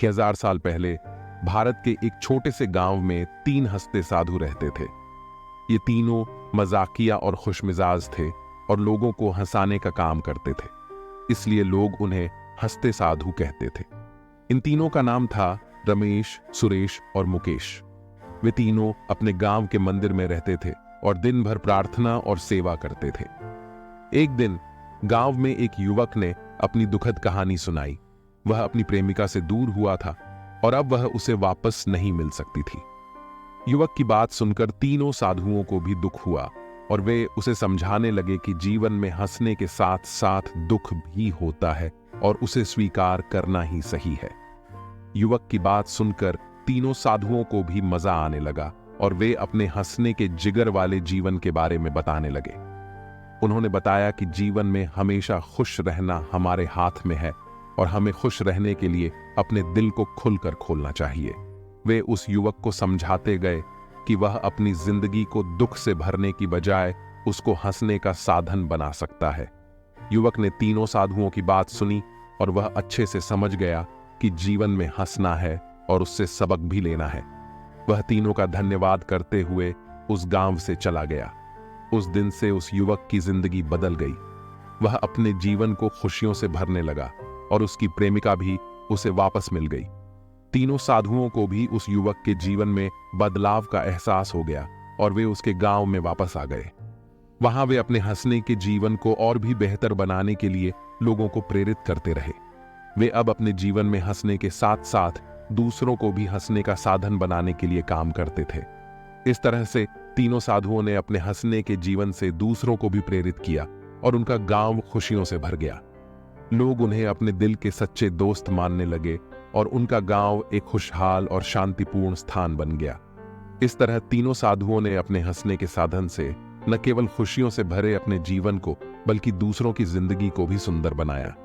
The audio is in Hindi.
1000 साल पहले भारत के एक छोटे से गांव में 3 हंसते साधु रहते थे। ये तीनों मजाकिया और खुशमिजाज थे और लोगों को हंसाने का काम करते थे, इसलिए लोग उन्हें हंसते साधु कहते थे। इन तीनों का नाम था रमेश, सुरेश और मुकेश। वे तीनों अपने गांव के मंदिर में रहते थे और दिन भर प्रार्थना और सेवा करते थे। एक दिन गांव में एक युवक ने अपनी दुखद कहानी सुनाई। वह अपनी प्रेमिका से दूर हुआ था और अब वह उसे वापस नहीं मिल सकती थी। युवक की बात सुनकर तीनों साधुओं को भी दुख हुआ और वे उसे समझाने लगे कि जीवन में हंसने के साथ साथ दुख भी होता है और उसे स्वीकार करना ही सही है। युवक की बात सुनकर तीनों साधुओं को भी मजा आने लगा और वे अपने हंसने के जिगर वाले जीवन के बारे में बताने लगे। उन्होंने बताया कि जीवन में हमेशा खुश रहना हमारे हाथ में है और हमें खुश रहने के लिए अपने दिल को खुलकर खोलना चाहिए। वे उस युवक को समझाते गए कि वह अपनी जिंदगी को दुख से भरने की बजाय उसको हंसने का साधन बना सकता है। युवक ने तीनों साधुओं की बात सुनी और वह अच्छे से समझ गया कि जीवन में हंसना है और उससे सबक भी लेना है। वह तीनों का धन्यवाद करते हुए उस गांव से चला गया। उस दिन से उस युवक की जिंदगी बदल गई। वह अपने जीवन को खुशियों से भरने लगा और उसकी प्रेमिका भी उसे वापस मिल गई। तीनों साधुओं को भी उस युवक के जीवन में बदलाव का एहसास हो गया और वे उसके गांव में वापस आ गए। वहां वे अपने हंसने के जीवन को और भी बेहतर बनाने के लिए लोगों को प्रेरित करते रहे। वे अब अपने जीवन में हंसने के साथ साथ दूसरों को भी हंसने का साधन बनाने के लिए काम करते थे। इस तरह से तीनों साधुओं ने अपने हंसने के जीवन से दूसरों को भी प्रेरित किया और उनका गांव खुशियों से भर गया। लोग उन्हें अपने दिल के सच्चे दोस्त मानने लगे और उनका गांव एक खुशहाल और शांतिपूर्ण स्थान बन गया। इस तरह तीनों साधुओं ने अपने हंसने के साधन से न केवल खुशियों से भरे अपने जीवन को बल्कि दूसरों की जिंदगी को भी सुंदर बनाया।